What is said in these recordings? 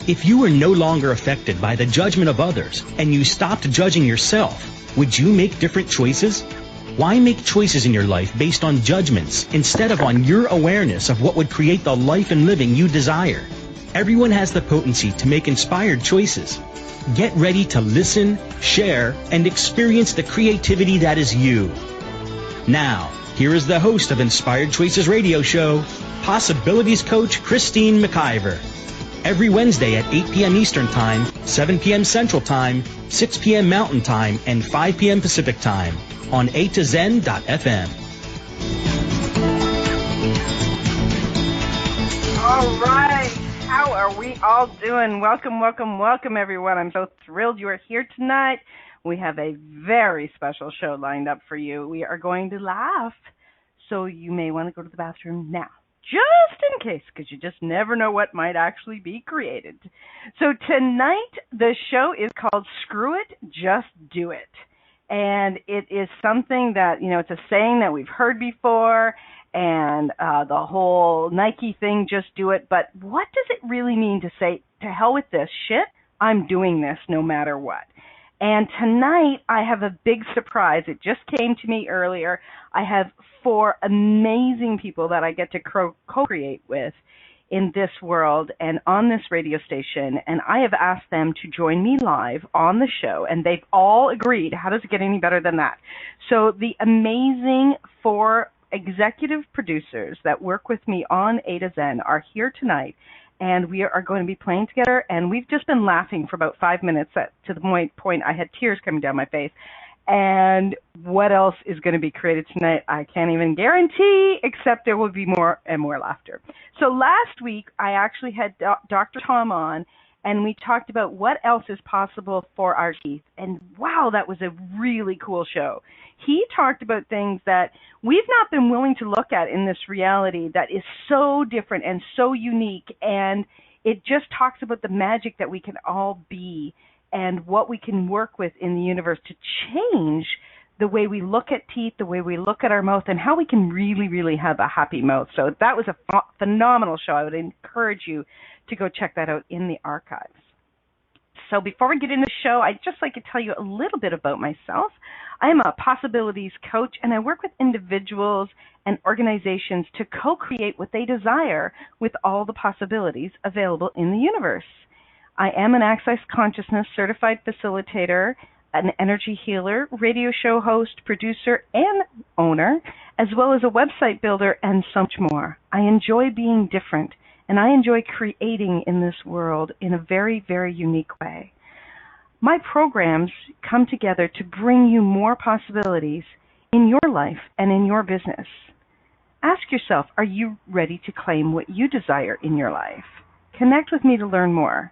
If you were no longer affected by the judgment of others and you stopped judging yourself, would you make different choices? Why make choices in your life based on judgments instead of on your awareness of what would create the life and living you desire? Everyone has the potency to make inspired choices. Get ready to listen, share, and experience the creativity that is you. Now, here is the host of Inspired Choices Radio Show, Possibilities Coach Christine McIver. Every Wednesday at 8 p.m. Eastern Time, 7 p.m. Central Time, 6 p.m. Mountain Time, and 5 p.m. Pacific Time on A2Zen.fm. All right. How are we all doing? Welcome, welcome, welcome, everyone. I'm so thrilled you are here tonight. We have a very special show lined up for you. We are going to laugh, so you may want to go to the bathroom now, just in case, because you just never know what might actually be created. So tonight, the show is called Screw It, Just Do It. And it is something that, it's a saying that we've heard before, and the whole Nike thing, just do it. But what does it really mean to say, to hell with this shit, I'm doing this no matter what? And tonight, I have a big surprise. It just came to me earlier. I have 4 amazing people that I get to co-create with in this world and on this radio station, and I have asked them to join me live on the show, and they've all agreed. How does it get any better than that? So the amazing 4 executive producers that work with me on A to Zen are here tonight, and we are going to be playing together, and we've just been laughing for about 5 minutes to the point I had tears coming down my face. And what else is going to be created tonight, I can't even guarantee, except there will be more and more laughter. So last week, I actually had Dr. Tom on, and we talked about what else is possible for our teeth. And wow, that was a really cool show. He talked about things that we've not been willing to look at in this reality that is so different and so unique. And it just talks about the magic that we can all be and what we can work with in the universe to change the way we look at teeth, the way we look at our mouth, and how we can really, really have a happy mouth. So that was a phenomenal show. I would encourage you to go check that out in the archives. So before we get into the show, I'd just like to tell you a little bit about myself. I am a possibilities coach, and I work with individuals and organizations to co-create what they desire with all the possibilities available in the universe. I am an Access Consciousness certified facilitator, an energy healer, radio show host, producer, and owner, as well as a website builder and so much more. I enjoy being different, and I enjoy creating in this world in a very, very unique way. My programs come together to bring you more possibilities in your life and in your business. Ask yourself, are you ready to claim what you desire in your life? Connect with me to learn more.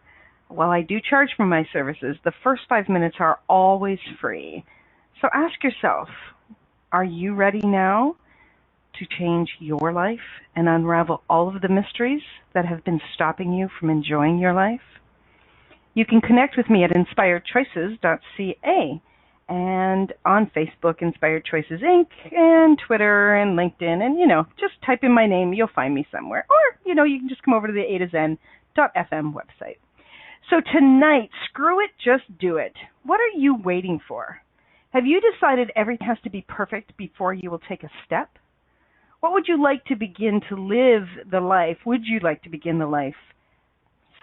While I do charge for my services, the first 5 minutes are always free. So ask yourself, are you ready now to change your life and unravel all of the mysteries that have been stopping you from enjoying your life? You can connect with me at inspiredchoices.ca and on Facebook, Inspired Choices Inc., and Twitter and LinkedIn, and, just type in my name, you'll find me somewhere. Or, you can just come over to the A2Zen.fm website. So tonight, screw it, just do it. What are you waiting for? Have you decided everything has to be perfect before you will take a step? What would you like to begin to live the life? Would you like to begin the life?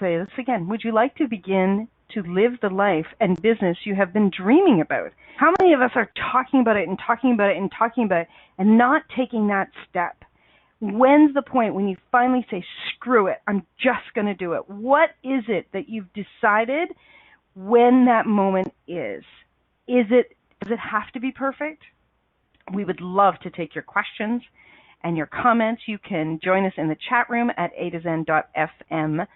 Say this again. Would you like to begin to live the life and business you have been dreaming about? How many of us are talking about it and talking about it and talking about it and not taking that step? When's the point when you finally say, screw it, I'm just going to do it? What is it that you've decided when that moment is? Does it have to be perfect? We would love to take your questions and your comments. You can join us in the chat room at A2Zen.fm.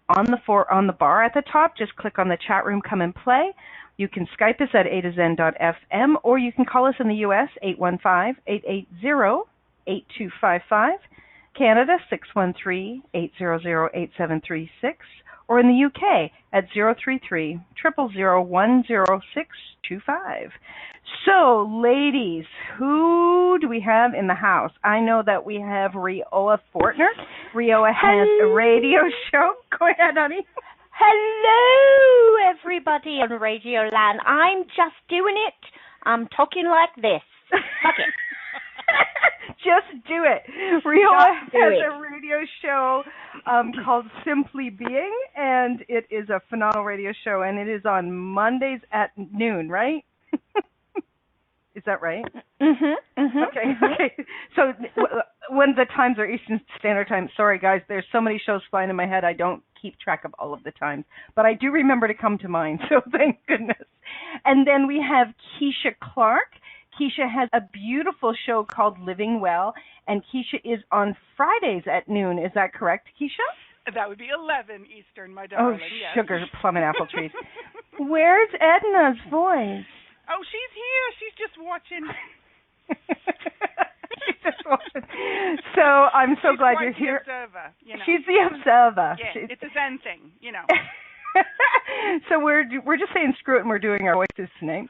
On the bar at the top, just click on the chat room, come and play. You can Skype us at A2Zen.fm, or you can call us in the U.S., 815-880-8255, Canada, 613-800-8736, or in the UK at 033-000-10625. So, ladies, who do we have in the house? I know that we have Rioa Fortner. Rioa has a radio show. Go ahead, honey. Hello, everybody on Radio Land. I'm just doing it. I'm talking like this. Fuck it. Just do it. Riola has a radio show called Simply Being, and it is a phenomenal radio show, and it is on Mondays at noon, right? Is that right? Okay. So when the times are Eastern Standard Time, sorry guys, there's so many shows flying in my head, I don't keep track of all of the times. But I do remember to come to mine, so thank goodness. And then we have Keisha Clark. Keisha has a beautiful show called Living Well, and Keisha is on Fridays at noon. Is that correct, Keisha? That would be 11 Eastern, my darling. Oh, yes. Sugar, plum, and apple trees. Where's Edna's voice? Oh, she's here. She's just watching. She's just watching. So I'm so glad you're here. She's the observer, you know. She's the observer. Yeah, it's a Zen thing, you know. So we're just saying screw it, and we're doing our voices tonight.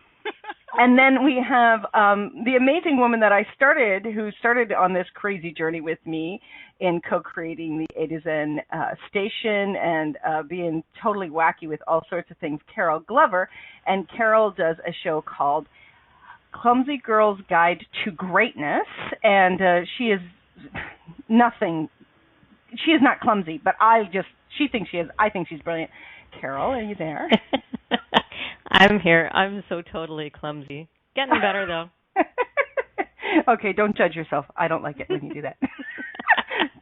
And then we have the amazing woman that I started, who started on this crazy journey with me in co-creating the A to Zen station and being totally wacky with all sorts of things, Carol Glover. And Carol does a show called Clumsy Girl's Guide to Greatness. And she is nothing. She is not clumsy, but she thinks she is. I think she's brilliant. Carol, are you there? I'm here. I'm so totally clumsy. Getting better, though. Okay, don't judge yourself. I don't like it when you do that.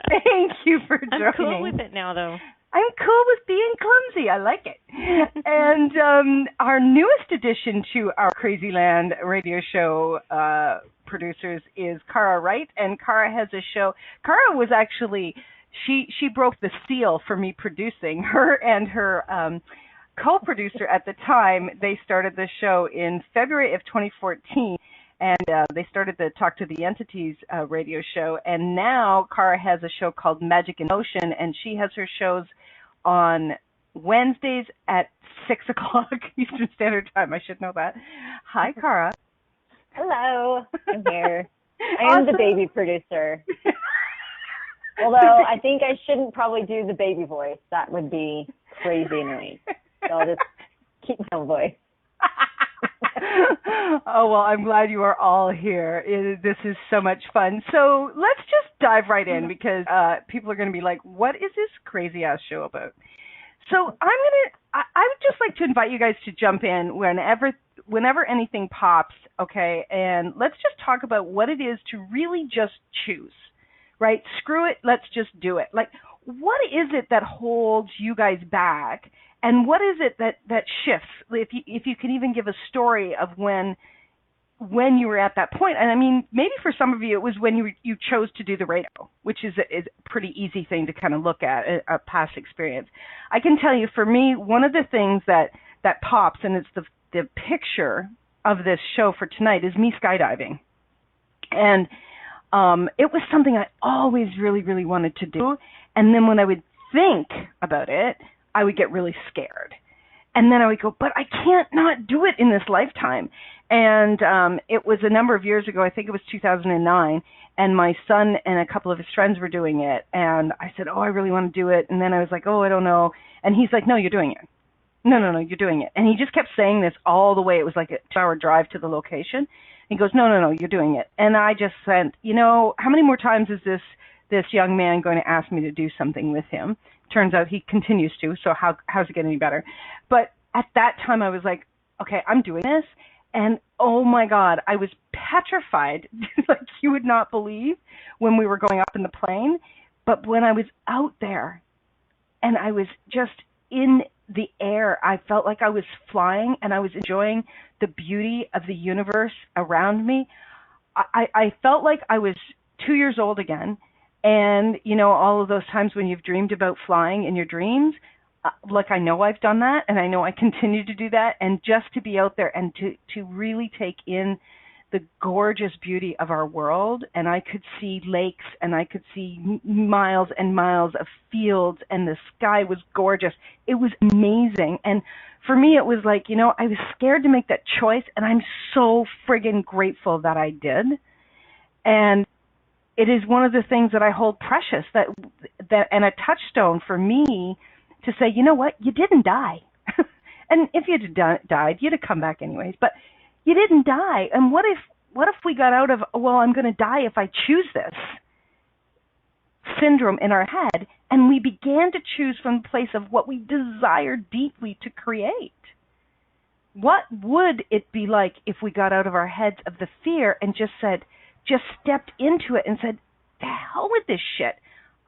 Thank you for joining. I'm cool with it now, though. I'm cool with being clumsy. I like it. And our newest addition to our Crazy Land radio show producers is Cara Wright. And Cara has a show. Cara was actually, she broke the seal for me producing. Her and her co-producer at the time, they started the show in February of 2014, and they started the Talk to the Entities radio show, and now Cara has a show called Magic in Motion, and she has her shows on Wednesdays at 6 o'clock Eastern Standard Time. I should know that. Hi, Cara. Hello. I'm here. I am the baby producer. Although I think I shouldn't probably do the baby voice. That would be crazy annoying. So I'll just keep my own voice. Oh, well, I'm glad you are all here. This is so much fun. So let's just dive right in because people are going to be like, what is this crazy-ass show about? So I would just like to invite you guys to jump in whenever anything pops, okay? And let's just talk about what it is to really just choose, right? Screw it, let's just do it. Like, what is it that holds you guys back? And what is it that shifts? If you can even give a story of when you were at that point. And I mean, maybe for some of you it was when you chose to do the radio, which is a pretty easy thing to kind of look at, a past experience. I can tell you, for me, one of the things that pops, and it's the picture of this show for tonight, is me skydiving. And it was something I always really, really wanted to do. And then when I would think about it, I would get really scared. And then I would go, but I can't not do it in this lifetime. And it was a number of years ago, I think it was 2009, and my son and a couple of his friends were doing it. And I said, oh, I really want to do it. And then I was like, oh, I don't know. And he's like, no, you're doing it. No, you're doing it. And he just kept saying this all the way. It was like a 2-hour drive to the location. He goes, no, you're doing it. And I just said, how many more times is this young man going to ask me to do something with him? Turns out he continues to, so how's it get any better? But at that time I was like, okay, I'm doing this. And oh my God, I was petrified, like you would not believe, when we were going up in the plane. But when I was out there and I was just in the air, I felt like I was flying and I was enjoying the beauty of the universe around me. I felt like I was 2 years old again. And, all of those times when you've dreamed about flying in your dreams, like I know I've done that, and I know I continue to do that. And just to be out there and to really take in the gorgeous beauty of our world. And I could see lakes, and I could see miles and miles of fields, and the sky was gorgeous. It was amazing. And for me, it was like, I was scared to make that choice, and I'm so friggin' grateful that I did. And it is one of the things that I hold precious, that and a touchstone for me to say, you know what, you didn't die. And if you'd died, you'd have come back anyways. But you didn't die. And what if we got out of, well, I'm going to die if I choose this syndrome in our head, and we began to choose from the place of what we desire deeply to create? What would it be like if we got out of our heads of the fear and just stepped into it and said, the hell with this shit.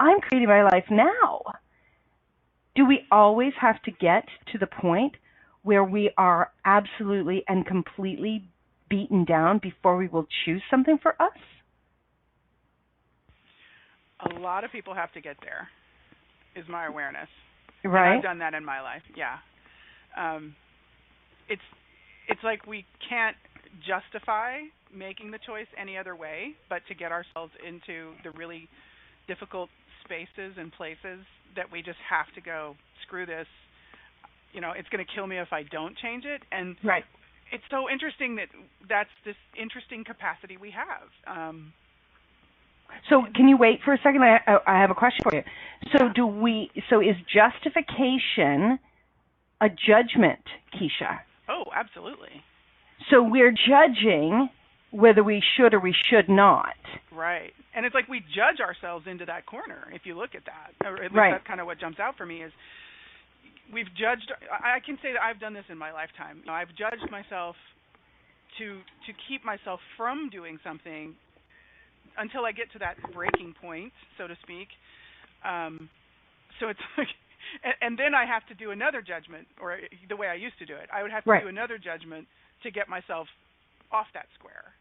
I'm creating my life now. Do we always have to get to the point where we are absolutely and completely beaten down before we will choose something for us? A lot of people have to get there, is my awareness. Right. And I've done that in my life, yeah. It's like we can't justify making the choice any other way but to get ourselves into the really difficult spaces and places that we just have to go, screw this, it's going to kill me if I don't change it. And right. It's so interesting that's this interesting capacity we have. So can you wait for a second? I have a question for you. So is justification a judgment, Keisha? Oh, absolutely. So we're judging whether we should or we should not. Right. And it's like we judge ourselves into that corner, if you look at that. Or at least right. That's kind of what jumps out for me is we've judged. I can say that I've done this in my lifetime. I've judged myself to keep myself from doing something until I get to that breaking point, so to speak. So it's like, and then I have to do another judgment, or the way I used to do it. I would have to right. do another judgment to get myself off that square,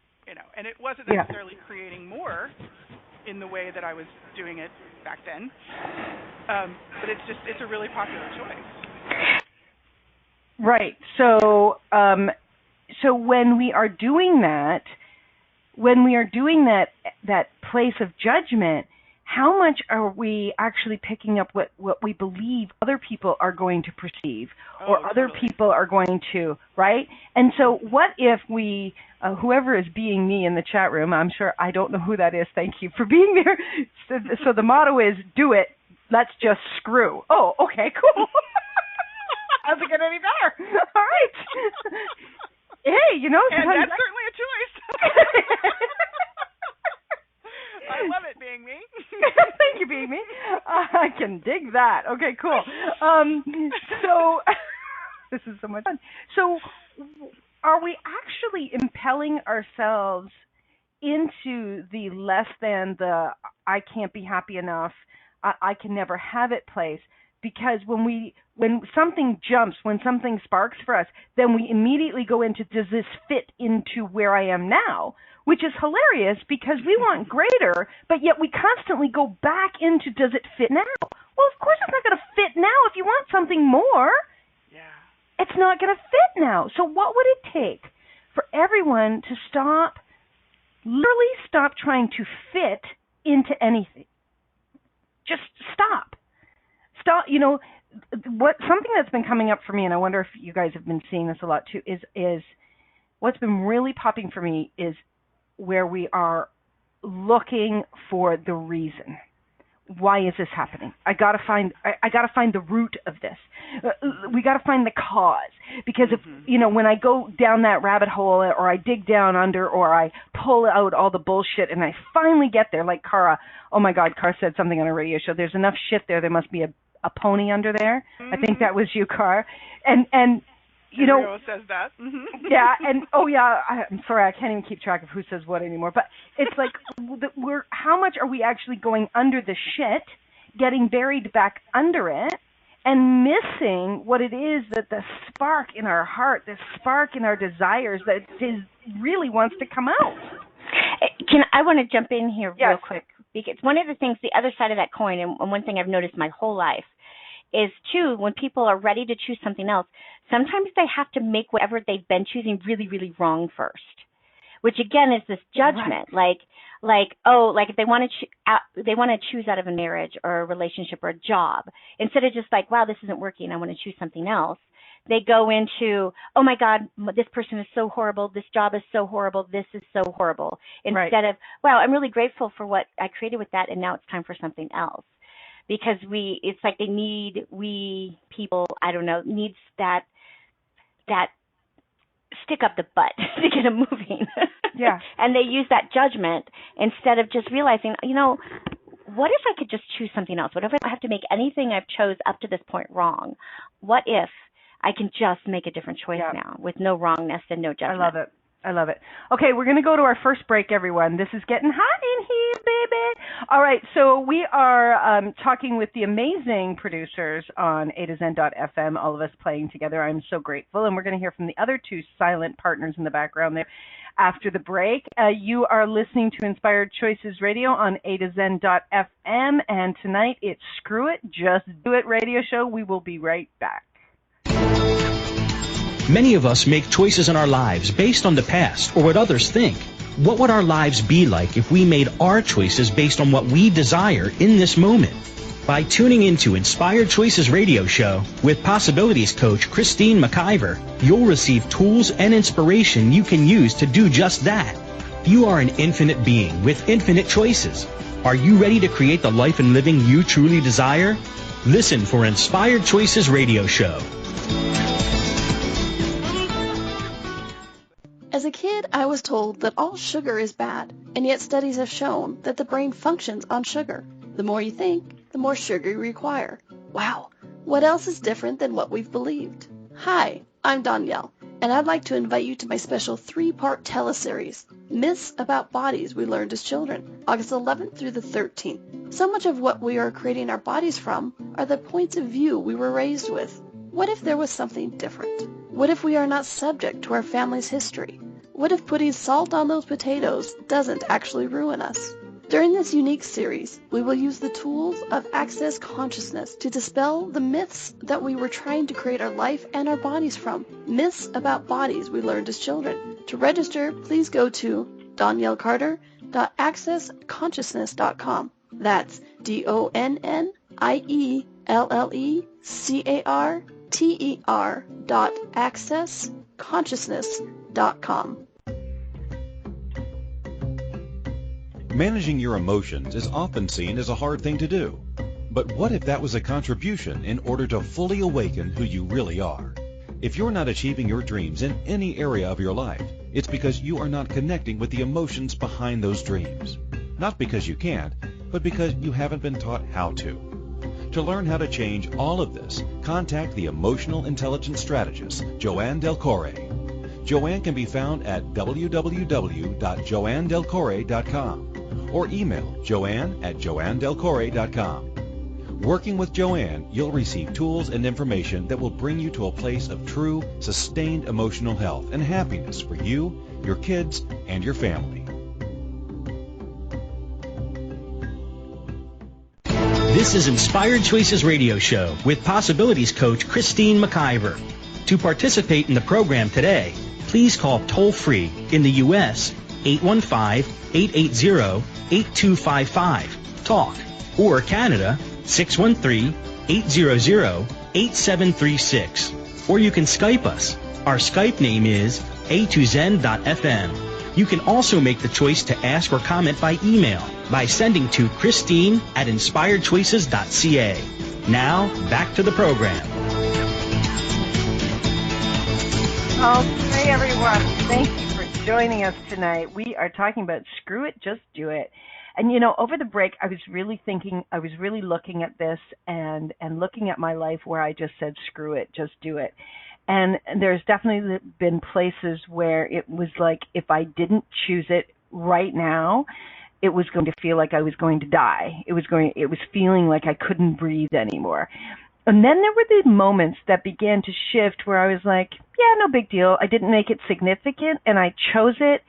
And it wasn't necessarily creating more in the way that I was doing it back then. But it's a really popular choice. Right. So when we are doing that place of judgment, how much are we actually picking up what we believe other people are going to perceive or other people are going to, right? And so what if we, whoever is being me in the chat room, I'm sure, I don't know who that is, thank you for being there. So the motto is, do it, let's just screw. Oh, okay, cool. Doesn't get any better. All right. Hey, and that's certainly a choice. I love it, being me. Thank you, being me. I can dig that. Okay, cool. So this is so much fun. So are we actually impelling ourselves into the less than the I can't be happy enough, I can never have it place? Because when something jumps, when something sparks for us, then we immediately go into, does this fit into where I am now? Which is hilarious because we want greater, but yet we constantly go back into, does it fit now? Well, of course it's not going to fit now. If you want something more, it's not going to fit now. So what would it take for everyone to literally stop trying to fit into anything? Just stop. Stop, something that's been coming up for me, and I wonder if you guys have been seeing this a lot too, is what's been really popping for me is where we are looking for the reason. Why is this happening? I gotta find the root of this. We gotta find the cause, because if when I go down that rabbit hole, or I dig down under, or I pull out all the bullshit, and I finally get there, like Cara. Oh my God, Cara said something on a radio show. There's enough shit there. There must be a pony under there. I think that was you, Cara. And says that. Yeah, and I'm sorry, I can't even keep track of who says what anymore. But it's like, how much are we actually going under the shit, getting buried back under it, and missing what it is that the spark in our heart, the spark in our desires that really wants to come out? I want to jump in here real quick, because one of the things, the other side of that coin, and one thing I've noticed my whole life, is too, when people are ready to choose something else, sometimes they have to make whatever they've been choosing really, really wrong first, which again is this judgment. Right. Like if they want to choose out of a marriage or a relationship or a job, instead of just like, wow, this isn't working, I want to choose something else, they go into, oh my God, this person is so horrible, this job is so horrible, this is so horrible, instead of, wow, I'm really grateful for what I created with that, and now it's time for something else. because it's like we people, I don't know, needs that stick up the butt to get them moving. Yeah. And they use that judgment instead of just realizing, what if I could just choose something else? What if I don't have to make anything I've chose up to this point wrong? What if I can just make a different choice now with no wrongness and no judgment? I love it. Okay, we're going to go to our first break, everyone. This is getting hot in here, baby. All right, so we are talking with the amazing producers on A to Zen.fm, all of us playing together. I'm so grateful. And we're going to hear from the other two silent partners in the background there after the break. You are listening to Inspired Choices Radio on A to Zen.fm, and tonight it's Screw It, Just Do It radio show. We will be right back. Many of us make choices in our lives based on the past or what others think. What would our lives be like if we made our choices based on what we desire in this moment? By tuning into Inspired Choices Radio Show with Possibilities Coach Christine McIver, you'll receive tools and inspiration you can use to do just that. You are an infinite being with infinite choices. Are you ready to create the life and living you truly desire? Listen for Inspired Choices Radio Show. As a kid, I was told that all sugar is bad, and yet studies have shown that the brain functions on sugar. The more you think, the more sugar you require. Wow, what else is different than what we've believed? Hi, I'm Danielle, and I'd like to invite you to my special 3-part teleseries, Myths About Bodies We Learned as Children, August 11th through the 13th. So much of what we are creating our bodies from are the points of view we were raised with. What if there was something different? What if we are not subject to our family's history? What if putting salt on those potatoes doesn't actually ruin us? During this unique series, we will use the tools of Access Consciousness to dispel the myths that we were trying to create our life and our bodies from. Myths about bodies we learned as children. To register, please go to daniellecarter.accessconsciousness.com. That's DONNIELLECARTER.accessconsciousness.com. Managing your emotions is often seen as a hard thing to do. But what if that was a contribution in order to fully awaken who you really are? If you're not achieving your dreams in any area of your life, it's because you are not connecting with the emotions behind those dreams. Not because you can't, but because you haven't been taught how to. To learn how to change all of this, contact the emotional intelligence strategist, Joanne Del Corre. Joanne can be found at www.joannedelcorre.com or email joanne@joannedelcorre.com. Working with Joanne, you'll receive tools and information that will bring you to a place of true, sustained emotional health and happiness for you, your kids, and your family. This is Inspired Choices Radio Show with Possibilities Coach Christine McIver. To participate in the program today, please call toll-free in the U.S. 815-880-8255, TALK, or Canada 613-800-8736. Or you can Skype us. Our Skype name is A2Zen.fm. You can also make the choice to ask or comment by email by sending to Christine@inspiredchoices.ca. Now, back to the program. Okay, everyone. Thank you for joining us tonight. We are talking about Screw It, Just Do It. And, over the break, I was really looking at this and looking at my life where I just said, screw it, just do it. And there's definitely been places where it was like if I didn't choose it right now, it was going to feel like I was going to die. It was feeling like I couldn't breathe anymore. And then there were these moments that began to shift where I was like, yeah, no big deal. I didn't make it significant, and I chose it,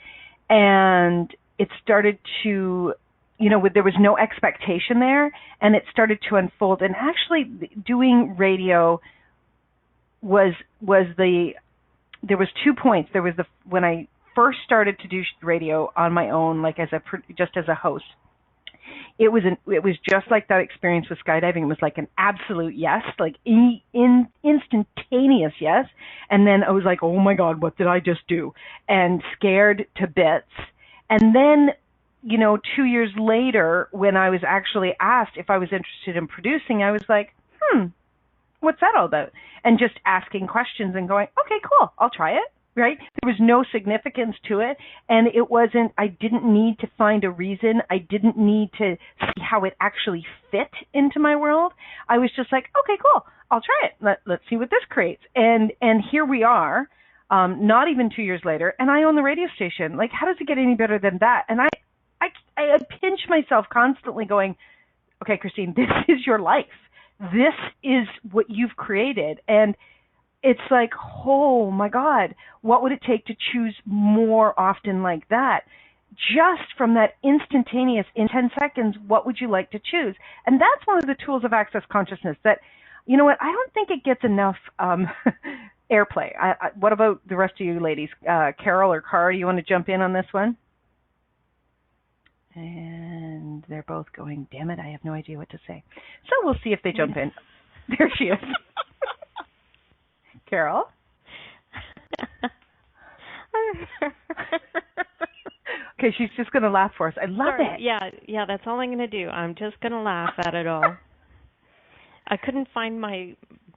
and it started to, there was no expectation there, and it started to unfold. And actually doing radio there was 2 points. There was when I first started to do radio on my own, like just as a host. It was just like that experience with skydiving. It was like an absolute yes, like instantaneous yes. And then I was like, oh my God, what did I just do? And scared to bits. And then 2 years later, when I was actually asked if I was interested in producing, I was like, what's that all about? And just asking questions and going, okay, cool, I'll try it, right? There was no significance to it, and I didn't need to find a reason. I didn't need to see how it actually fit into my world. I was just like, okay, cool, I'll try it. Let's see what this creates. And here we are, not even 2 years later, and I own the radio station. Like, how does it get any better than that? And I pinch myself constantly going, okay, Christine, this is your life. This is what you've created. And it's like, oh my God, what would it take to choose more often like that? Just from that instantaneous, in 10 seconds, what would you like to choose? And that's one of the tools of Access Consciousness that, you know what, I don't think it gets enough airplay. What about the rest of you ladies? Carol or Cara, do you want to jump in on this one? And they're both going, damn it, I have no idea what to say. So we'll see if they jump in. There she is. Carol? Okay, she's just going to laugh for us. I love it. Yeah, that's all I'm going to do. I'm just going to laugh at it all. I couldn't find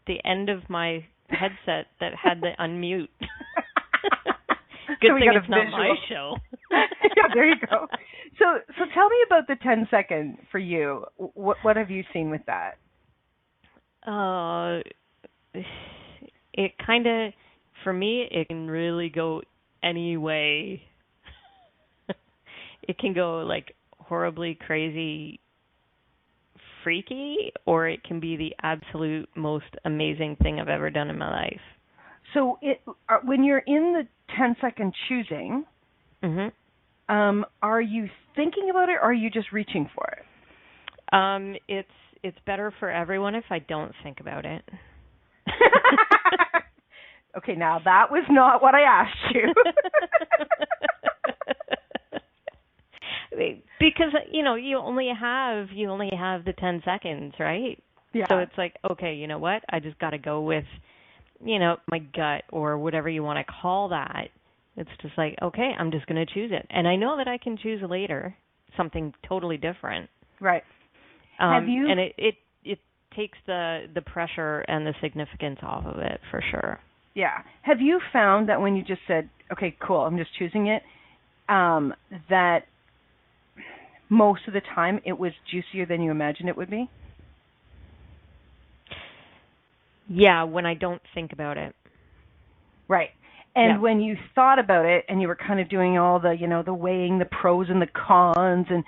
the end of my headset that had the unmute. Good thing it's not my show. Yeah, there you go. So tell me about the 10-second for you. What have you seen with that? It kind of, for me, it can really go any way. It can go like horribly crazy freaky, or it can be the absolute most amazing thing I've ever done in my life. So when you're in the 10-second choosing, are you thinking about it, or are you just reaching for it? It's better for everyone if I don't think about it. Okay, now that was not what I asked you. Because you only have the 10 seconds, right? Yeah. So it's like, okay, you know what? I just got to go with my gut or whatever you want to call that. It's just like, okay, I'm just going to choose it. And I know that I can choose later something totally different. Right. Have you? And it takes the pressure and the significance off of it for sure. Yeah. Have you found that when you just said, okay, cool, I'm just choosing it, that most of the time it was juicier than you imagined it would be? Yeah, when I don't think about it. Right. And when you thought about it and you were kind of doing all the, the weighing the pros and the cons and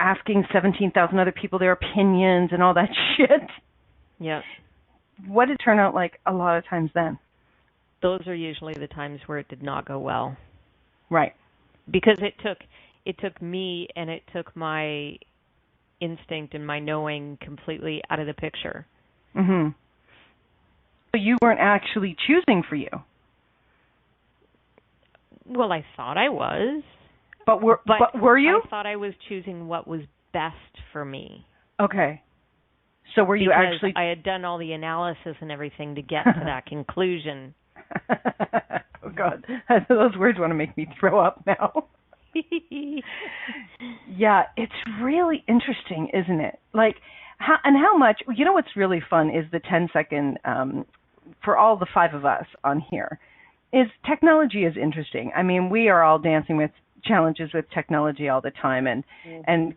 asking 17,000 other people their opinions and all that shit. Yeah. What did it turn out like a lot of times then? Those are usually the times where it did not go well. Right. Because it took me and it took my instinct and my knowing completely out of the picture. Mhm. So you weren't actually choosing for you. Well, I thought I was. But were you? I thought I was choosing what was best for me. Okay. So were you actually? I had done all the analysis and everything to get to that conclusion. Oh God, those words want to make me throw up now. Yeah, it's really interesting, isn't it? Like, how much? What's really fun is the 10-second for all the 5 of us on here. Is technology is interesting. I mean, we are all dancing with challenges with technology all the time, and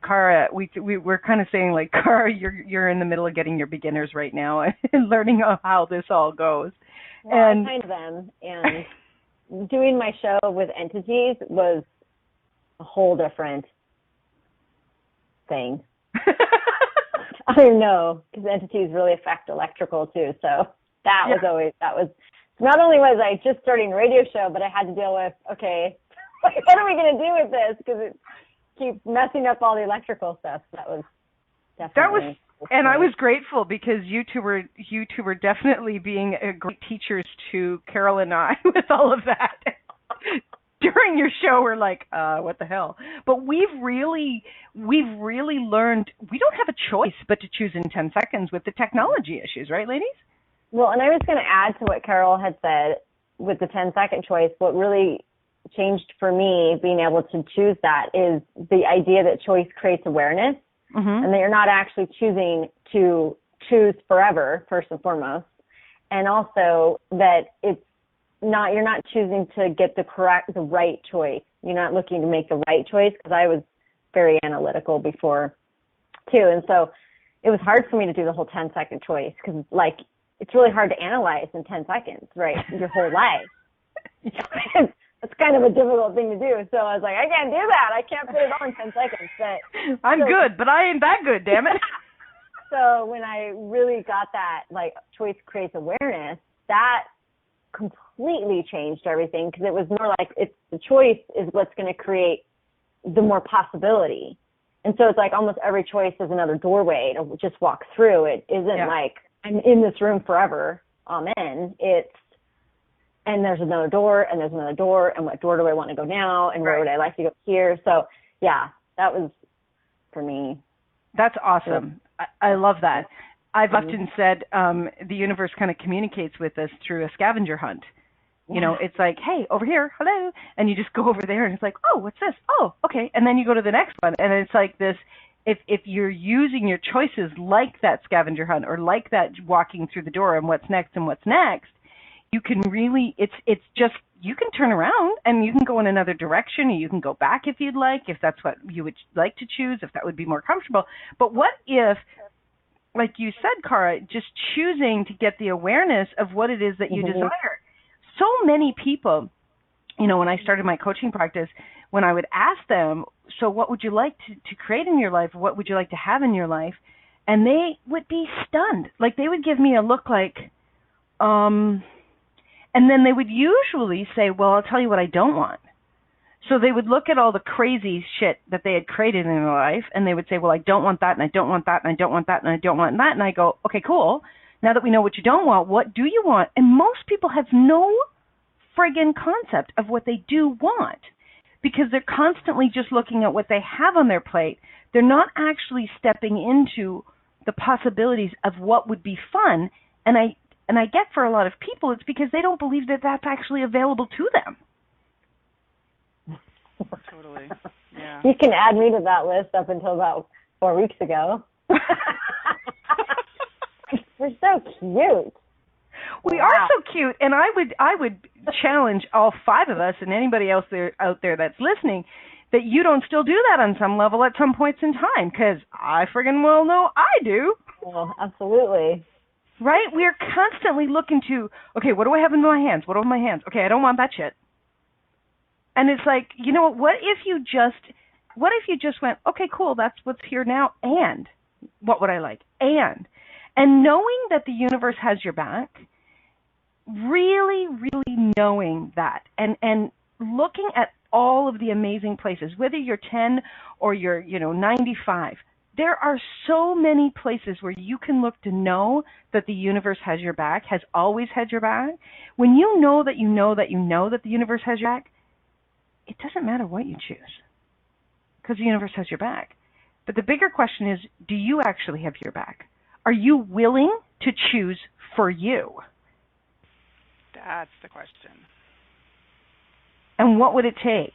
Cara, we're kind of saying like, Cara, you're in the middle of getting your beginners right now and learning how this all goes. Well, I kind of am, and doing my show with entities was a whole different thing. I know, because entities really affect electrical too. So that was not only was I just starting a radio show, but I had to deal with, okay, what are we going to do with this? Because it keeps messing up all the electrical stuff. That was definitely. And I was grateful because you two were definitely being great teachers to Carol and I with all of that. During your show, we're like, what the hell? But we've really learned we don't have a choice but to choose in 10 seconds with the technology issues, right, ladies? Well, and I was going to add to what Carol had said with the 10-second choice. What really changed for me, being able to choose that, is the idea that choice creates awareness, and that you're not actually choosing to choose forever, first and foremost, and also that you're not choosing to get the right choice. You're not looking to make the right choice, because I was very analytical before too, and so it was hard for me to do the whole 10-second choice, because like it's really hard to analyze in 10 seconds, right? Your whole life. It's kind of a difficult thing to do. So I was like, I can't do that. I can't put it all in 10 seconds. But I'm good, but I ain't that good, damn it. So when I really got that, like, choice creates awareness, that completely changed everything, because it was more like the choice is what's going to create the more possibility. And so it's like almost every choice is another doorway to just walk through. It isn't like I'm in this room forever, amen. And there's another door, and there's another door, and what door do I want to go now, and where would I like to go here? So, yeah, that was, for me. That's awesome. I love that. I've often said the universe kind of communicates with us through a scavenger hunt. You know, it's like, hey, over here, hello, and you just go over there, and it's like, oh, what's this? Oh, okay, and then you go to the next one, and it's like this. If you're using your choices like that scavenger hunt, or like that walking through the door and what's next, you can really, it's just, you can turn around and you can go in another direction, or you can go back if you'd like, if that's what you would like to choose, if that would be more comfortable. But what if, like you said, Cara, just choosing to get the awareness of what it is that you desire? So many people, you know, when I started my coaching practice, when I would ask them, so what would you like to create in your life? What would you like to have in your life? And they would be stunned. Like, they would give me a look like, and then they would usually say, well, I'll tell you what I don't want. So they would look at all the crazy shit that they had created in their life, and they would say, well, I don't want that, and I don't want that, and I don't want that, and I don't want that. And I go, okay, cool. Now that we know what you don't want, what do you want? And most people have no friggin' concept of what they do want, because they're constantly just looking at what they have on their plate. They're not actually stepping into the possibilities of what would be fun. And I get, for a lot of people, it's because they don't believe that that's actually available to them. Totally. Yeah. You can add me to that list up until about 4 weeks ago. We're so cute. We are so cute, and I would challenge all 5 of us and anybody else out there that's listening that you don't still do that on some level at some points in time, because I friggin' well know I do. Oh, absolutely. Right? We're constantly looking to, okay, what do I have in my hands? What are my hands? Okay, I don't want that shit. And it's like, you know, what if you just went, okay, cool, that's what's here now, and what would I like? And knowing that the universe has your back, really, really knowing that, and looking at all of the amazing places, whether you're 10 or you're, 95, there are so many places where you can look to know that the universe has your back, has always had your back. When you know that you know that you know that the universe has your back, it doesn't matter what you choose, because the universe has your back. But the bigger question is, do you actually have your back? Are you willing to choose for you? That's the question. And what would it take?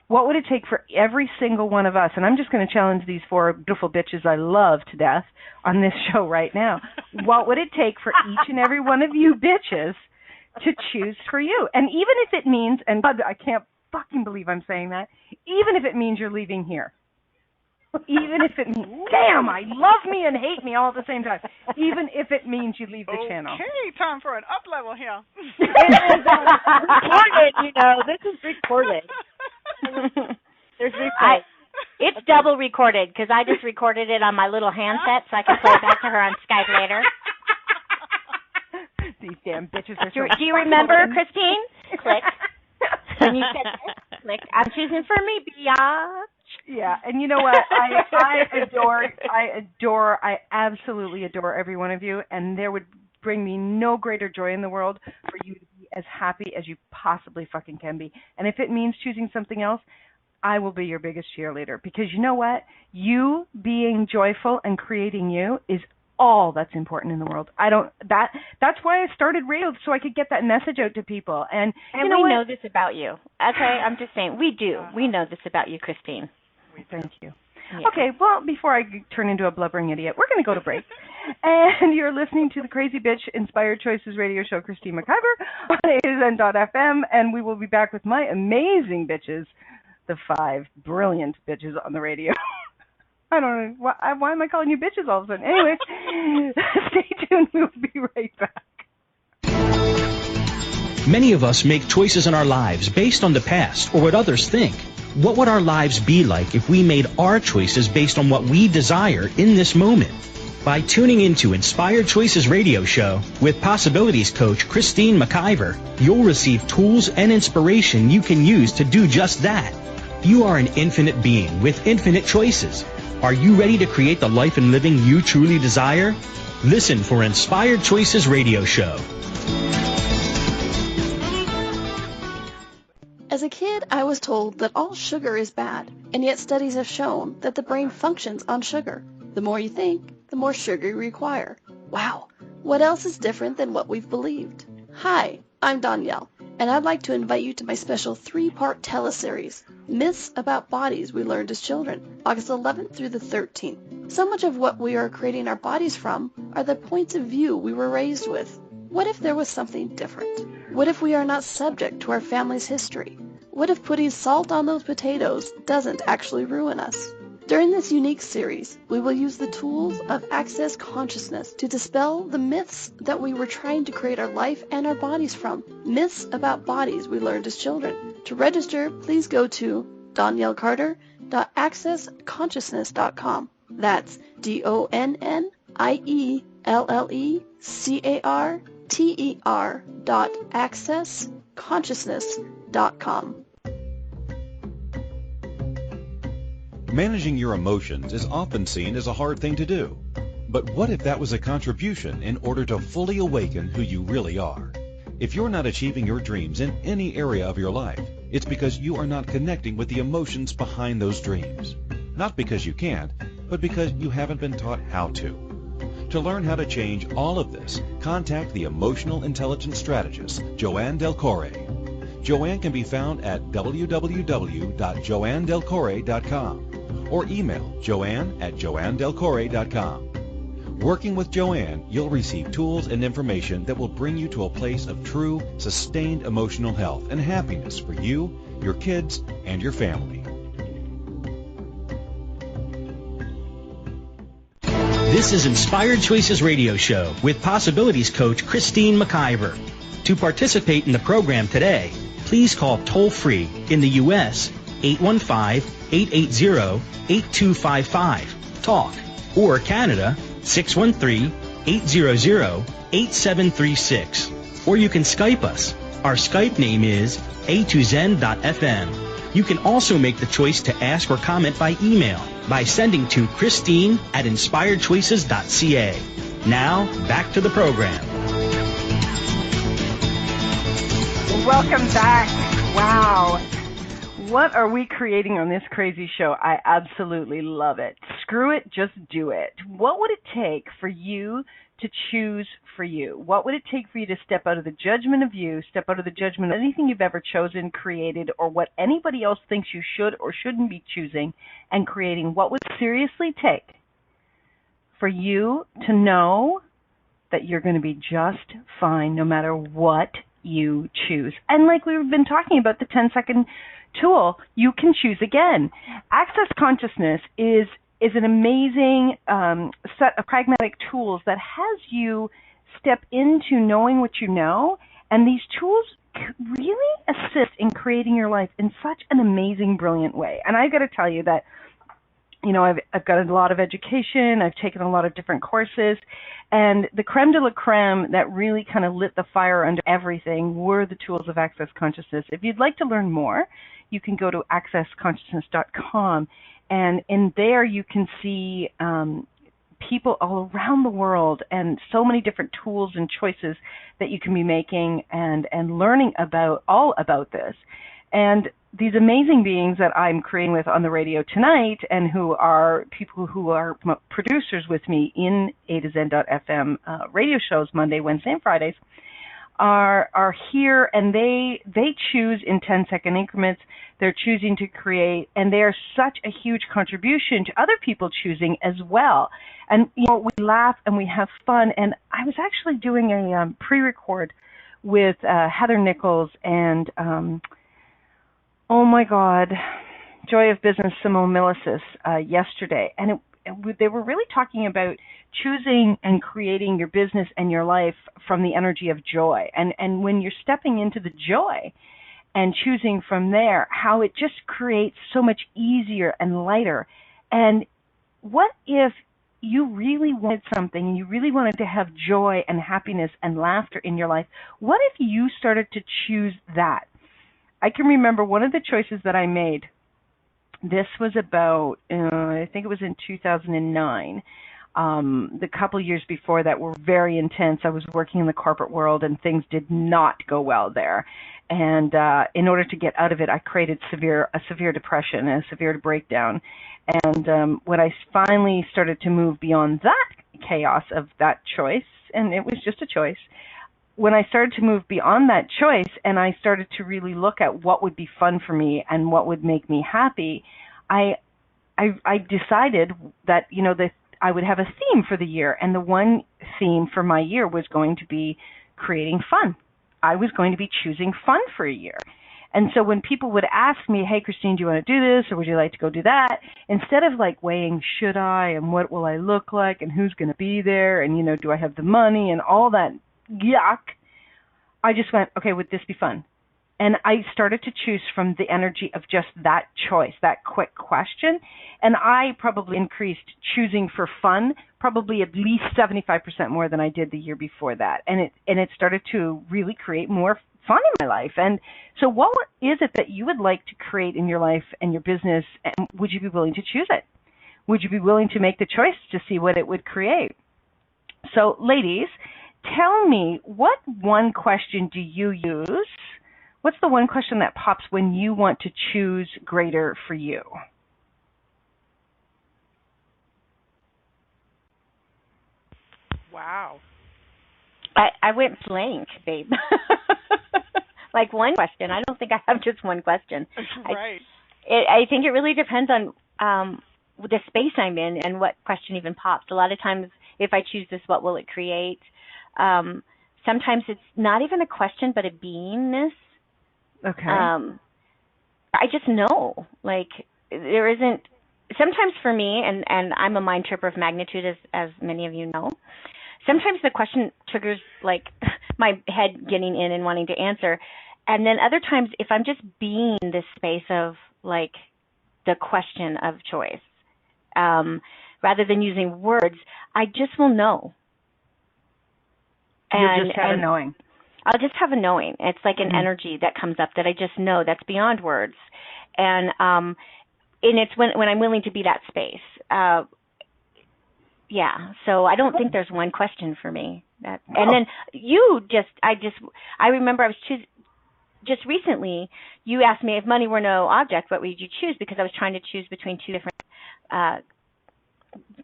What would it take for every single one of us? And I'm just going to challenge these 4 beautiful bitches I love to death on this show right now. What would it take for each and every one of you bitches to choose for you? And even if it means, and I can't fucking believe I'm saying that, even if it means you're leaving here. Even if it means, damn, I love me and hate me all at the same time. Even if it means you leave the channel. Okay, time for an up level here. Recorded, this is recorded. There's replay. It's double recorded, because I just recorded it on my little handset so I can play it back to her on Skype later. These damn bitches are so Do you remember, Christine? Click. When you said this, click. I'm choosing for me, biatch. Yeah, and you know what? I absolutely adore every one of you, and there would bring me no greater joy in the world for you to be as happy as you possibly fucking can be. And if it means choosing something else, I will be your biggest cheerleader, because you know what? You being joyful and creating you is all that's important in the world. That's why I started radio, so I could get that message out to people. And you know we know this about you. Okay, I'm just saying, we do. We know this about you, Christine. Thank you. Yeah. Okay, well, before I turn into a blubbering idiot, we're going to go to break. And you're listening to the Crazy Bitch Inspired Choices radio show, Christine McIver, on AZN.FM, and we will be back with my amazing bitches, the 5 brilliant bitches on the radio. I don't know. Why am I calling you bitches all of a sudden? Anyway, stay tuned. We'll be right back. Many of us make choices in our lives based on the past or what others think. What would our lives be like if we made our choices based on what we desire in this moment? By tuning into Inspired Choices Radio Show with Possibilities Coach Christine McIver, you'll receive tools and inspiration you can use to do just that. You are an infinite being with infinite choices. Are you ready to create the life and living you truly desire? Listen for Inspired Choices Radio Show. As a kid, I was told that all sugar is bad, and yet studies have shown that the brain functions on sugar. The more you think, the more sugar you require. Wow, what else is different than what we've believed? Hi, I'm Danielle, and I'd like to invite you to my special 3-part teleseries, Myths About Bodies We Learned as Children, August 11th through the 13th. So much of what we are creating our bodies from are the points of view we were raised with. What if there was something different? What if we are not subject to our family's history? What if putting salt on those potatoes doesn't actually ruin us? During this unique series, we will use the tools of Access Consciousness to dispel the myths that we were trying to create our life and our bodies from. Myths about bodies we learned as children. To register, please go to doniellecarter.accessconsciousness.com. That's DONNIELLECARTER.accessconsciousness.com. Managing your emotions is often seen as a hard thing to do. But what if that was a contribution in order to fully awaken who you really are? If you're not achieving your dreams in any area of your life, it's because you are not connecting with the emotions behind those dreams. Not because you can't, but because you haven't been taught how to. To learn how to change all of this, contact the emotional intelligence strategist, Joanne Delcore. Joanne can be found at www.joannedelcore.com or email joanne@joannedelcore.com. Working with Joanne, you'll receive tools and information that will bring you to a place of true, sustained emotional health and happiness for you, your kids, and your family. This is Inspired Choices Radio Show with Possibilities Coach Christine McIver. To participate in the program today, please call toll-free in the U.S. 815-880-8255, TALK, or Canada 613-800-8736. Or you can Skype us. Our Skype name is a2zen.fm. You can also make the choice to ask or comment by email by sending to Christine@inspiredchoices.ca. Now, back to the program. Welcome back. Wow. What are we creating on this crazy show? I absolutely love it. Screw it, just do it. What would it take for you to choose for you? What would it take for you to step out of the judgment of you, step out of the judgment of anything you've ever chosen, created, or what anybody else thinks you should or shouldn't be choosing and creating? What would it seriously take for you to know that you're going to be just fine no matter what you choose? And like we've been talking about, the 10-second tool, you can choose again. Access Consciousness is an amazing set of pragmatic tools that has you step into knowing what you know, and these tools really assist in creating your life in such an amazing, brilliant way. And I've got to tell you that, you know, I've got a lot of education, I've taken a lot of different courses, and the creme de la creme that really kind of lit the fire under everything were the tools of Access Consciousness. If you'd like to learn more, you can go to accessconsciousness.com, and in there you can see people all around the world and so many different tools and choices that you can be making and learning about all about this. And these amazing beings that I'm creating with on the radio tonight, and who are people who are producers with me in A to Zen.fm radio shows Monday, Wednesday, and Fridays, are here, and they choose in 10-second increments. They're choosing to create, and they are such a huge contribution to other people choosing as well. And we laugh and we have fun. And I was actually doing a pre-record with Heather Nichols and oh my God, Joy of Business, Simone Milicis yesterday, and they were really talking about choosing and creating your business and your life from the energy of joy. And when you're stepping into the joy and choosing from there, how it just creates so much easier and lighter. And what if you really wanted something and you really wanted to have joy and happiness and laughter in your life? What if you started to choose that? I can remember one of the choices that I made. This was about, I think it was in 2009. The couple years before that were very intense. I was working in the corporate world, and things did not go well there. And in order to get out of it, I created a severe depression, a severe breakdown. And when I finally started to move beyond that chaos of that choice, and it was just a choice, when I started to move beyond that choice and I started to really look at what would be fun for me and what would make me happy, I decided that, that I would have a theme for the year. And the one theme for my year was going to be creating fun. I was going to be choosing fun for a year. And so when people would ask me, hey, Christine, do you want to do this, or would you like to go do that? Instead of weighing, should I, and what will I look like, and who's going to be there, and, do I have the money, and all that yuck, I just went, okay, would this be fun? And I started to choose from the energy of just that choice, that quick question. And I probably increased choosing for fun probably at least 75% more than I did the year before that. And it started to really create more fun in my life. And so what is it that you would like to create in your life and your business, and would you be willing to choose it? Would you be willing to make the choice to see what it would create? So, ladies, tell me, what one question do you use? What's the one question that pops when you want to choose greater for you? Wow. I went blank, babe. One question. I don't think I have just one question. Right. I think it really depends on the space I'm in and what question even pops. A lot of times, if I choose this, what will it create? Sometimes it's not even a question, but a beingness. Okay. I just know. There isn't. Sometimes for me, and I'm a mind tripper of magnitude, as many of you know. Sometimes the question triggers my head getting in and wanting to answer, and then other times, if I'm just being this space of the question of choice, rather than using words, I just will know. You just have a knowing. I'll just have a knowing. It's like an energy that comes up that I just know that's beyond words. And it's when I'm willing to be that space. So I don't think there's one question for me. And then I remember I was just recently, you asked me if money were no object, what would you choose? Because I was trying to choose between two different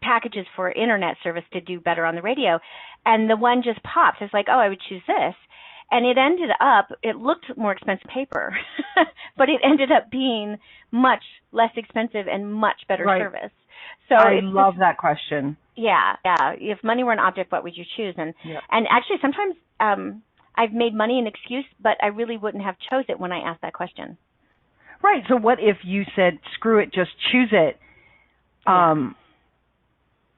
packages for internet service to do better on the radio. And the one just popped. It's I would choose this. And it looked more expensive paper, but it ended up being much less expensive and much better service. So I love that question. Yeah. If money were an object, what would you choose? And actually sometimes I've made money an excuse, but I really wouldn't have chose it when I asked that question. Right. So what if you said, screw it, just choose it?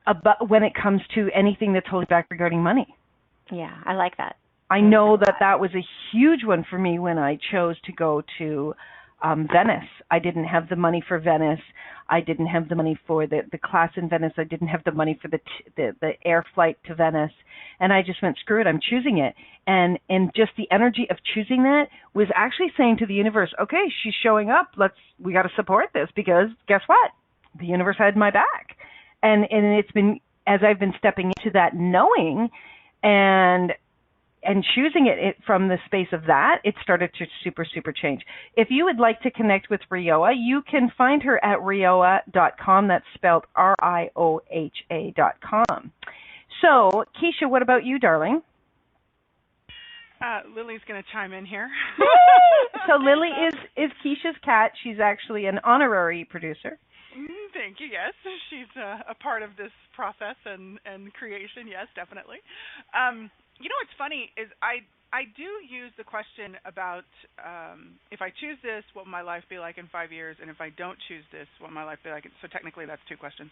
About when it comes to anything that's holding back regarding money. Yeah, I like that. I know that was a huge one for me when I chose to go to Venice. I didn't have the money for Venice. I didn't have the money for the class in Venice. I didn't have the money for the air flight to Venice. And I just went, screw it, I'm choosing it. And just the energy of choosing that was actually saying to the universe, okay, she's showing up. We got to support this, because guess what? The universe had my back. And it's been, as I've been stepping into that knowing and and choosing it from the space of that, it started to super change. If you would like to connect with Rioa, you can find her at rioha.com. That's spelled RIOHA.com. So, Keisha, what about you, darling? Lily's going to chime in here. So Lily is Keisha's cat. She's actually an honorary producer. Thank you. Yes, she's a part of this process and creation. Yes, definitely. You know what's funny is I do use the question about if I choose this, what will my life be like in 5 years? And if I don't choose this, what will my life be like? So technically that's 2 questions.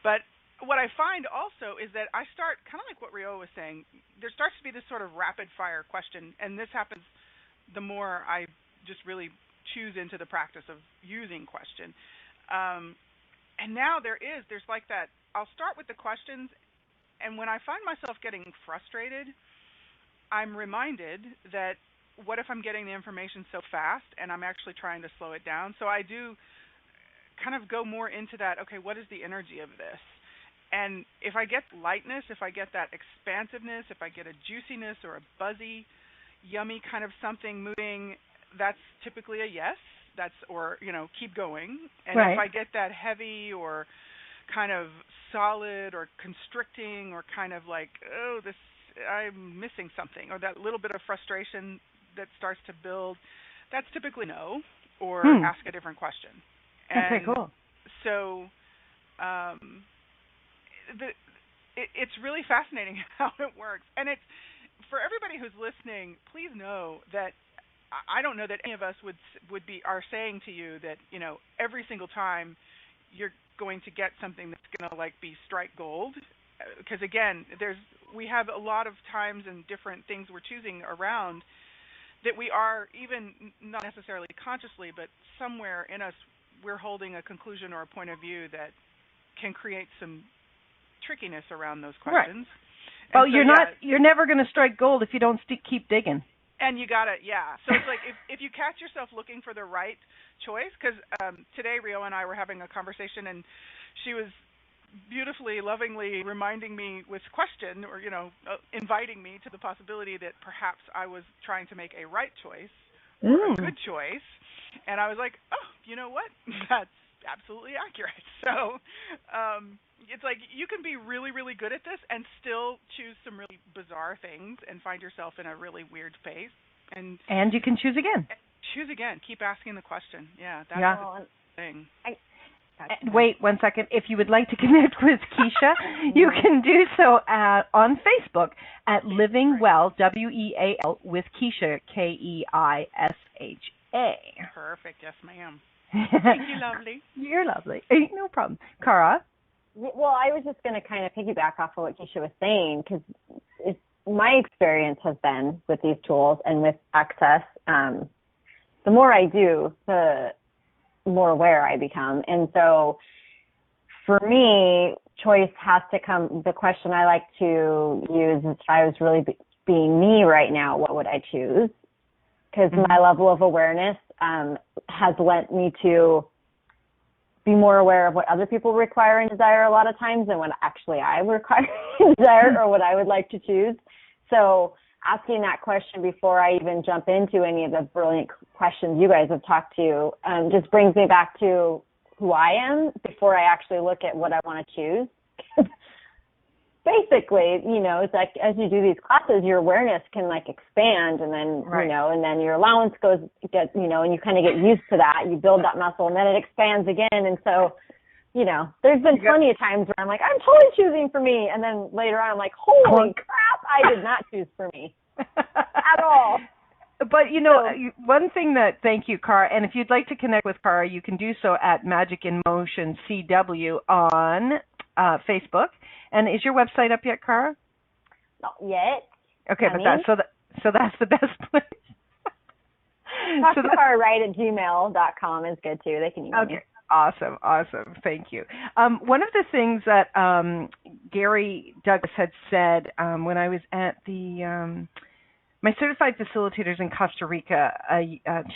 But what I find also is that I start, kind of like what Rio was saying, there starts to be this sort of rapid-fire question, and this happens the more I just really choose into the practice of using question. And now there's like that, I'll start with the questions, and when I find myself getting frustrated, I'm reminded that what if I'm getting the information so fast and I'm actually trying to slow it down? So I do kind of go more into that, okay, what is the energy of this? And if I get lightness, if I get that expansiveness, if I get a juiciness or a buzzy, yummy kind of something moving, that's typically a yes. Or keep going. And right. If I get that heavy or kind of solid or constricting or kind of like, I'm missing something, or that little bit of frustration that starts to build, that's typically no, or ask a different question. Okay, cool. So it's really fascinating how it works. And it's for everybody who's listening, please know that I don't know that any of us are saying to you that, every single time you're going to get something that's going to be strike gold. Because again, we have a lot of times and different things we're choosing around that we are, even not necessarily consciously, but somewhere in us, we're holding a conclusion or a point of view that can create some trickiness around those questions. Right. Well, you're never going to strike gold if you don't keep digging. And you got it, yeah. So it's like if you catch yourself looking for the right choice, because today Rio and I were having a conversation, and she was beautifully, lovingly reminding me with question, or inviting me to the possibility that perhaps I was trying to make a right choice, or a good choice, and I was like, oh, you know what? That's absolutely accurate. So it's like you can be really, really good at this and still choose some really bizarre things and find yourself in a really weird space. And you can choose again. Choose again. Keep asking the question. Yeah, that's the thing. Wait 1 second. If you would like to connect with Keisha, you can do so on Facebook at Living Well, WEAL, with Keisha, KEISHA. Perfect. Yes, ma'am. Thank you, lovely. You're lovely. No problem. Cara? Well, I was just going to kind of piggyback off of what Keisha was saying, because my experience has been with these tools and with Access, the more I do, the more aware I become. And so for me, choice has to come. The question I like to use is, if I was really being me right now, what would I choose? Because my level of awareness has lent me to be more aware of what other people require and desire a lot of times than what actually I require and desire, or what I would like to choose. So asking that question before I even jump into any of the brilliant questions you guys have talked to just brings me back to who I am before I actually look at what I want to choose. Basically, it's like as you do these classes, your awareness can expand, and then, and then your allowance and you kind of get used to that. You build that muscle, and then it expands again. And so, there's been plenty of times where I'm like, I'm totally choosing for me. And then later on, I'm like, holy crap, I did not choose for me at all. But, one thing thank you, Cara, and if you'd like to connect with Cara, you can do so at Magic in Motion CW on Facebook. And is your website up yet, Cara? Not yet. Okay, but that's the best place. Talk to Cara right at gmail.com is good too. They can email me. Awesome. Thank you. One of the things that Gary Douglas had said when I was at the my certified facilitators in Costa Rica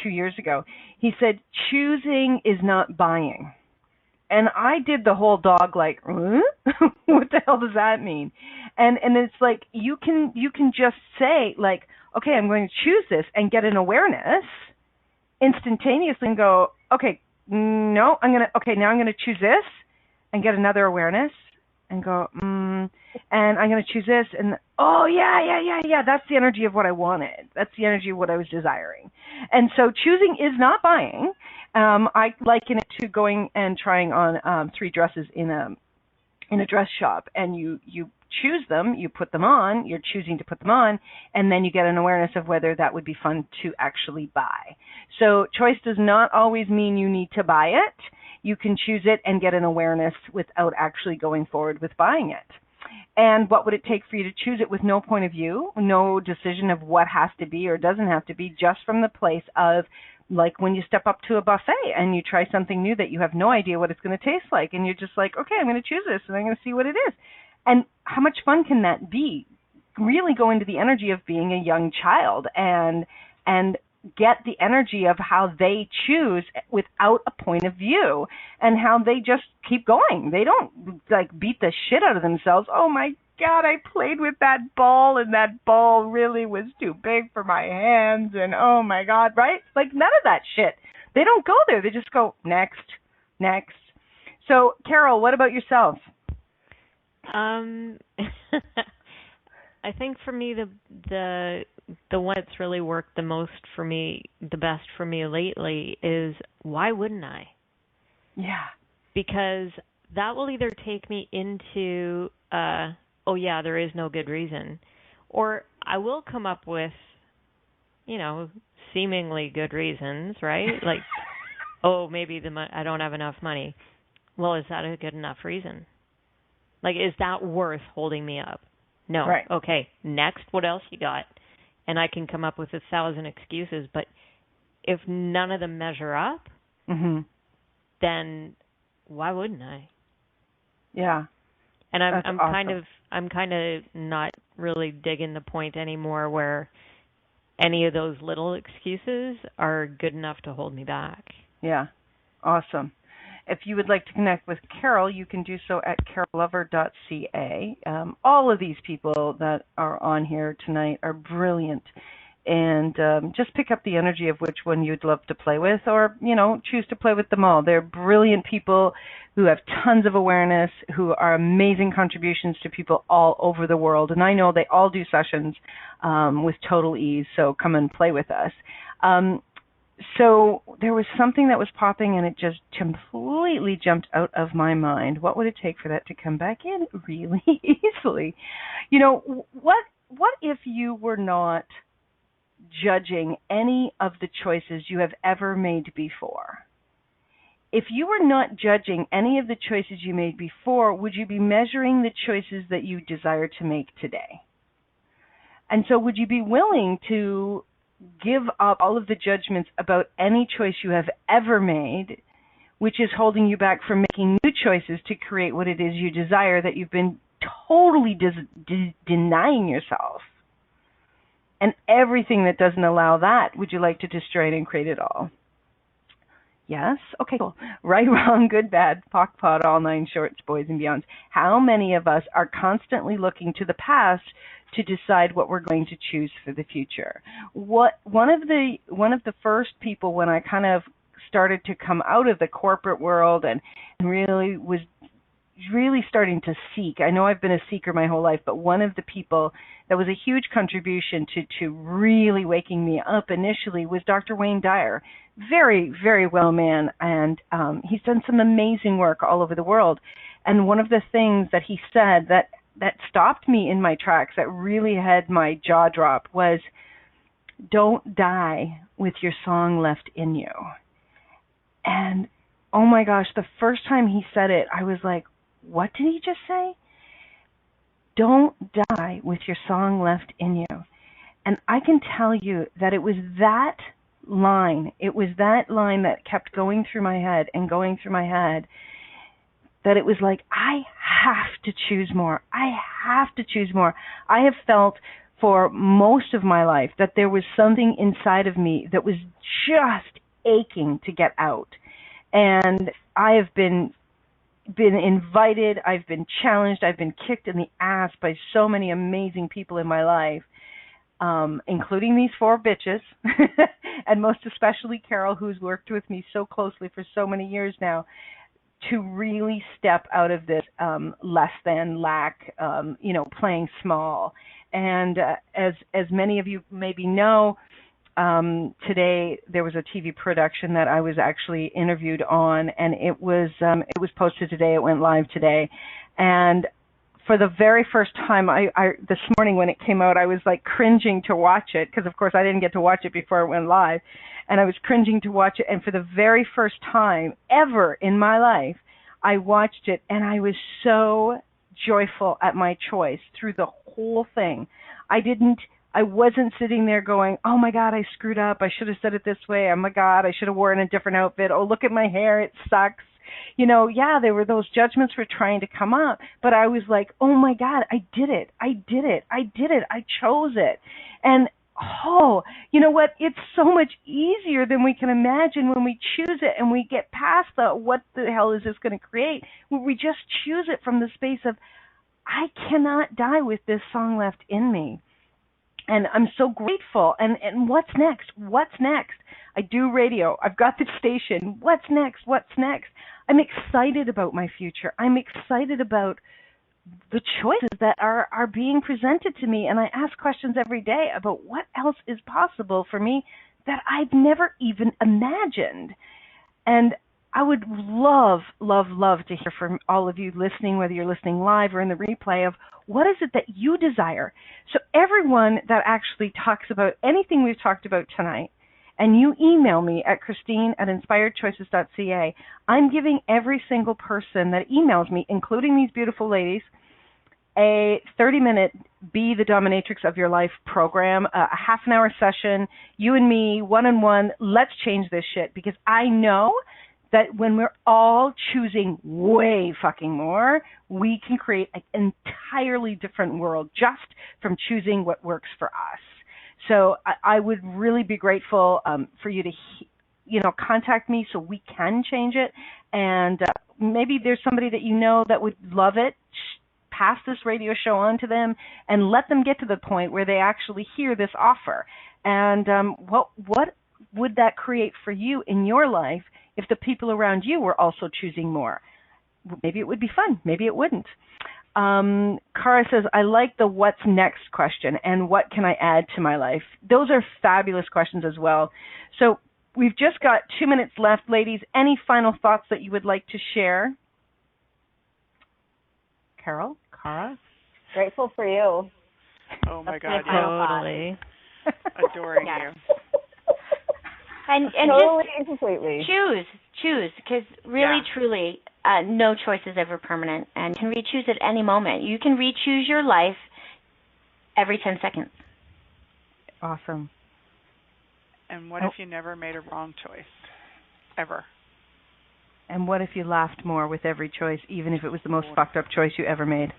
2 years ago, he said, choosing is not buying. And I did the whole dog what the hell does that mean? And it's like you can just say like, okay, I'm going to choose this and get an awareness instantaneously and go, okay, no, now I'm going to choose this and get another awareness and go, and I'm going to choose this and, oh, yeah, that's the energy of what I wanted. That's the energy of what I was desiring. And so choosing is not buying. I liken it to going and trying on 3 dresses in a dress shop, and you choose them, you put them on, you're choosing to put them on, and then you get an awareness of whether that would be fun to actually buy. So choice does not always mean you need to buy it. You can choose it and get an awareness without actually going forward with buying it. And what would it take for you to choose it with no point of view, no decision of what has to be or doesn't have to be, just from the place of like when you step up to a buffet and you try something new that you have no idea what it's going to taste like, and you're just like, okay, I'm going to choose this and I'm going to see what it is. And how much fun can that be? Really go into the energy of being a young child and get the energy of how they choose without a point of view and how they just keep going. They don't like beat the shit out of themselves. Oh my God, I played with that ball and that ball really was too big for my hands and oh my God, right? Like none of that shit. They don't go there. They just go next. So Carol, what about yourself? I think for me the one that's really worked the most for me, the best for me lately is why wouldn't I? Yeah. Because that will either take me into oh yeah, there is no good reason, or I will come up with, seemingly good reasons, right? Like, oh, maybe I don't have enough money. Well, is that a good enough reason? Like, is that worth holding me up? No. Right. Okay, next, what else you got? And I can come up with 1,000 excuses, but if none of them measure up, then why wouldn't I? Yeah. And I'm awesome. kind of not really digging the point anymore where any of those little excuses are good enough to hold me back. Yeah. Awesome. If you would like to connect with Carol, you can do so at carollover.ca. All of these people that are on here tonight are brilliant. And just pick up the energy of which one you'd love to play with or, choose to play with them all. They're brilliant people who have tons of awareness, who are amazing contributions to people all over the world. And I know they all do sessions with total ease, so come and play with us. So there was something that was popping and it just completely jumped out of my mind. What would it take for that to come back in really easily? What if you were not judging any of the choices you have ever made before? If you were not judging any of the choices you made before, would you be measuring the choices that you desire to make today? And so would you be willing to give up all of the judgments about any choice you have ever made, which is holding you back from making new choices to create what it is you desire that you've been totally denying yourself? And everything that doesn't allow that, would you like to destroy it and create it all? Yes? Okay, cool. Right, wrong, good, bad, POC, POD, all 9 shorts, boys and beyonds. How many of us are constantly looking to the past to decide what we're going to choose for the future? One of the first people when I kind of started to come out of the corporate world and really was really starting to seek. I know I've been a seeker my whole life, but one of the people that was a huge contribution to really waking me up initially was Dr. Wayne Dyer. Very, very well man, and he's done some amazing work all over the world. And one of the things that he said that stopped me in my tracks, that really had my jaw drop, was don't die with your song left in you. And oh my gosh, the first time he said it, I was like, what did he just say? Don't die with your song left in you. And I can tell you that it was that line that kept going through my head and going through my head, that it was like, I have to choose more. I have to choose more. I have felt for most of my life that there was something inside of me that was just aching to get out. And I have been been invited, I've been challenged, I've been kicked in the ass by so many amazing people in my life, including these 4 bitches, and most especially Carol, who's worked with me so closely for so many years now, to really step out of this less than lack, playing small. And as many of you maybe know, today there was a TV production that I was actually interviewed on, and it was posted today. It went live today, and for the very first time, I this morning when it came out, I was like cringing to watch it, because of course I didn't get to watch it before it went live, and I was cringing to watch it. And for the very first time ever in my life, I watched it, and I was so joyful at my choice through the whole thing. I wasn't sitting there going, oh my God, I screwed up. I should have said it this way. Oh my God, I should have worn a different outfit. Oh, look at my hair. It sucks. There were those judgments were trying to come up, but I was like, oh my God, I did it. I did it. I did it. I chose it. And oh, you know what? It's so much easier than we can imagine when we choose it and we get past the what the hell is this going to create. When we just choose it from the space of, I cannot die with this song left in me. And I'm so grateful. And what's next? What's next? I do radio. I've got the station. What's next? What's next? I'm excited about my future. I'm excited about the choices that are being presented to me. And I ask questions every day about what else is possible for me that I've never even imagined. And I would love, love, love to hear from all of you listening, whether you're listening live or in the replay, of what is it that you desire. So everyone that actually talks about anything we've talked about tonight, and you email me at Christine@inspiredchoices.ca, I'm giving every single person that emails me, including these beautiful ladies, a 30-minute Be the Dominatrix of Your Life program, a half-an-hour session, you and me, one-on-one. Let's change this shit, because I know that when we're all choosing way fucking more, we can create an entirely different world just from choosing what works for us. So I would really be grateful for you to, contact me so we can change it. And maybe there's somebody that you know that would love it. Pass this radio show on to them and let them get to the point where they actually hear this offer. And what would that create for you in your life if the people around you were also choosing more? Maybe it would be fun. Maybe it wouldn't. Cara says, I like the what's next question and what can I add to my life. Those are fabulous questions as well. So we've just got 2 minutes left, ladies. Any final thoughts that you would like to share? Carol? Cara? Grateful for you. Oh, my God. Totally. Adoring you. And totally just and completely. Choose, because really, truly, no choice is ever permanent, and you can re-choose at any moment. You can re-choose your life every 10 seconds. Awesome. And what if you never made a wrong choice? Ever. And what if you laughed more with every choice, even if it was the most fucked up choice you ever made?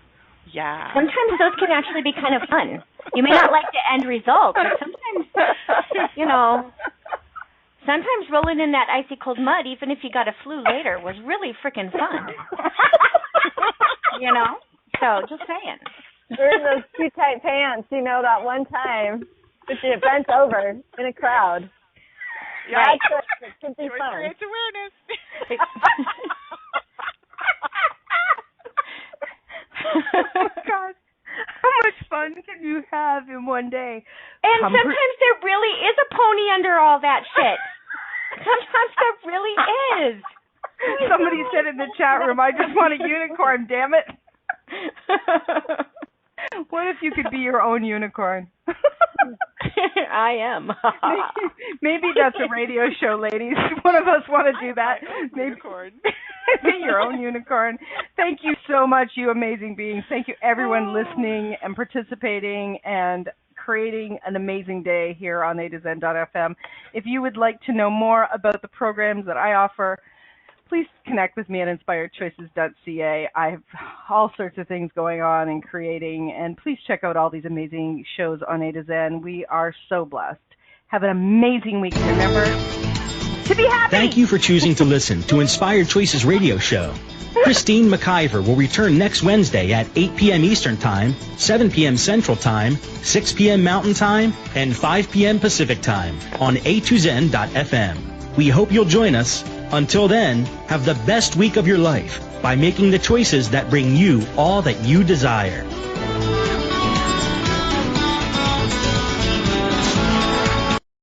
Yeah. Sometimes those can actually be kind of fun. You may not like the end result, but sometimes, sometimes rolling in that icy cold mud, even if you got a flu later, was really freaking fun. So just saying. Wearing those too tight pants, that one time that you bent over in a crowd. Right. It could be fun. Creates awareness. Oh, God. How much fun can you have in one day? And sometimes there really is a pony under all that shit. Sometimes there really is. Somebody said in the chat room, I just want a unicorn, damn it. What if you could be your own unicorn? I am. Maybe that's a radio show, ladies. One of us want to do that. Maybe unicorn. Be your own unicorn. Thank you so much, you amazing beings. Thank you, everyone listening and participating and creating an amazing day here on A2Zen.fm. If you would like to know more about the programs that I offer, please connect with me at inspiredchoices.ca. I have all sorts of things going on and creating, and please check out all these amazing shows on A2Zen. We are so blessed. Have an amazing week. Remember, To be happy. Thank you for choosing to listen to Inspired Choices Radio Show. Christine McIver will return next Wednesday at 8 p.m. Eastern Time, 7 p.m. Central Time, 6 p.m. Mountain Time, and 5 p.m. Pacific Time on A2Zen.fm. We hope you'll join us. Until then, have the best week of your life by making the choices that bring you all that you desire.